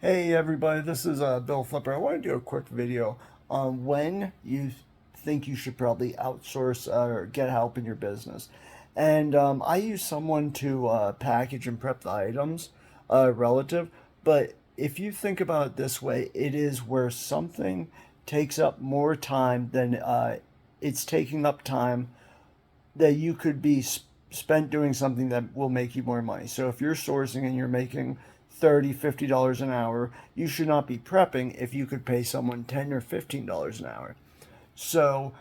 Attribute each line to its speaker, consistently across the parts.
Speaker 1: Hey everybody, this is Bill Flipper. I want to do a quick video on when you think you should probably outsource or get help in your business. And I use someone to package and prep the items relative, but if you think about it this way, it is where something takes up more time than it's taking up time that you could be spent doing something that will make you more money. So if you're sourcing and you're making 30, $50 an hour, you should not be prepping if you could pay someone 10 or $15 an hour. So,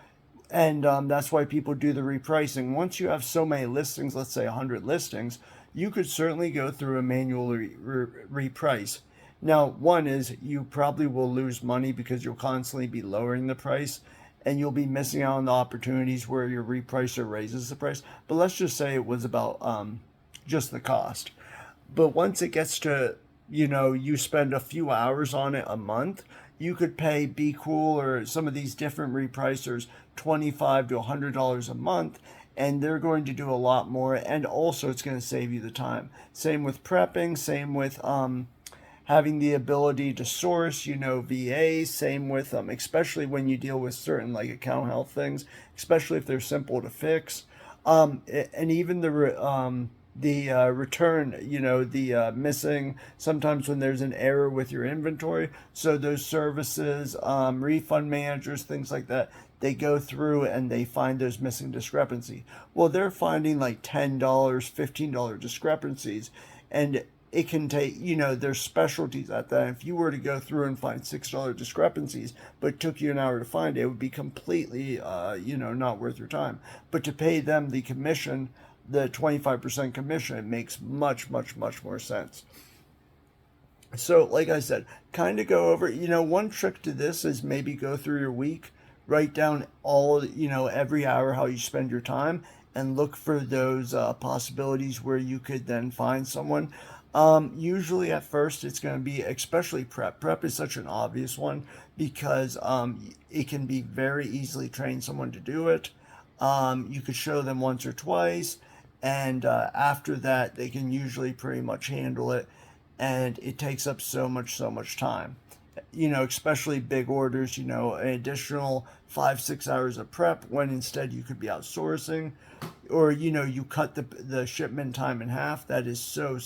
Speaker 1: and that's why people do the repricing. Once you have so many listings, let's say 100 listings, you could certainly go through a manual reprice. Now, one is you probably will lose money because you'll constantly be lowering the price and you'll be missing out on the opportunities where your repricer raises the price. But let's just say it was about just the cost. But once it gets to, you spend a few hours on it a month, you could pay Be Cool or some of these different repricers $25 to $100 a month, and they're going to do a lot more. And also, it's going to save you the time. Same with prepping, same with having the ability to source, VAs, same with especially when you deal with certain like account health things, especially if they're simple to fix. And even the return, the missing, sometimes when there's an error with your inventory. So those services, refund managers, things like that, they go through and they find those missing discrepancy. Well, they're finding like $10, $15 discrepancies. And it can take, there's specialties at that. If you were to go through and find $6 discrepancies, but it took you an hour to find it, it would be completely, not worth your time. But to pay them the commission, the 25% commission, it makes much, much, much more sense. So, like I said, kind of go over, one trick to this is maybe go through your week, write down all, every hour how you spend your time, and look for those possibilities where you could then find someone. Usually at first it's going to be, especially prep. Prep is such an obvious one because it can be very easily train someone to do it. You could show them once or twice, and after that they can usually pretty much handle it, and it takes up so much time, especially big orders, an additional 5, 6 hours of prep when instead you could be outsourcing, or, you cut the shipment time in half. That is so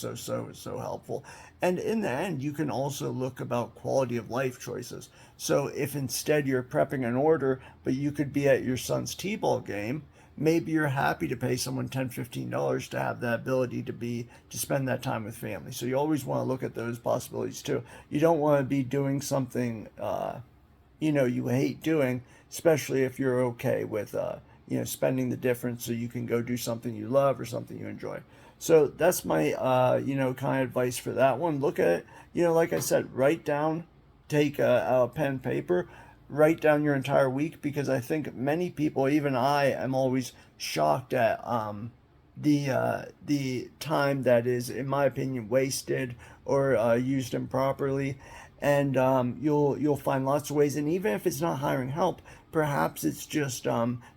Speaker 1: helpful. And in the end, you can also look about quality of life choices. So if instead you're prepping an order, but you could be at your son's t-ball game, maybe you're happy to pay someone $10, $15 to have the ability to spend that time with family. So you always want to look at those possibilities too. You don't want to be doing something you hate doing, especially if you're okay with spending the difference so you can go do something you love or something you enjoy. So that's my kind of advice for that one. Look at it, like I said, write down, take a pen and paper, write down your entire week, because I think many people, even I, am always shocked at the time that is, in my opinion, wasted or used improperly. And you'll find lots of ways. And even if it's not hiring help, perhaps it's just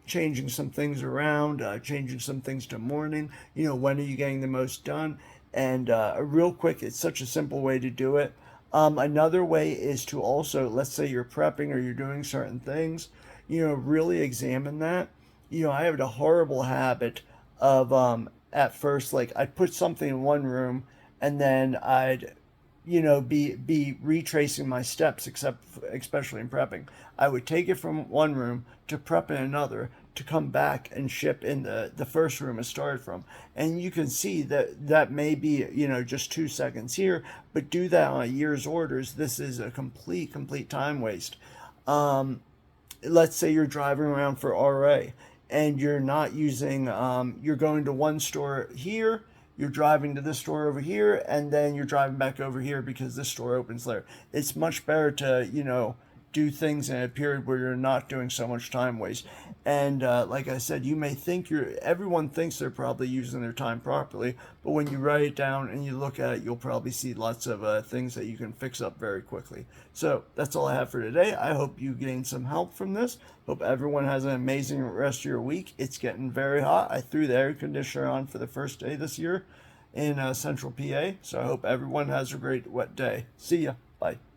Speaker 1: changing some things around, changing some things to morning. When are you getting the most done? And real quick, it's such a simple way to do it. Another way is to also, let's say you're prepping or you're doing certain things, really examine that. I have a horrible habit of at first, like, I'd put something in one room and then I'd be retracing my steps, except especially in prepping. I would take it from one room to prep in another to come back and ship in the first room it started from. And you can see that may be, just 2 seconds here, but do that on a year's orders. This is a complete time waste. Let's say you're driving around for RA and you're not using, you're going to one store here, you're driving to this store over here, and then you're driving back over here because this store opens later. It's much better to, do things in a period where you're not doing so much time waste. And like I said, you may think everyone thinks they're probably using their time properly, but when you write it down and you look at it, you'll probably see lots of things that you can fix up very quickly. So that's all I have for today. I hope you gained some help from this. Hope everyone has an amazing rest of your week. It's getting very hot. I threw the air conditioner on for the first day this year in central PA. So I hope everyone has a great wet day. See ya. Bye.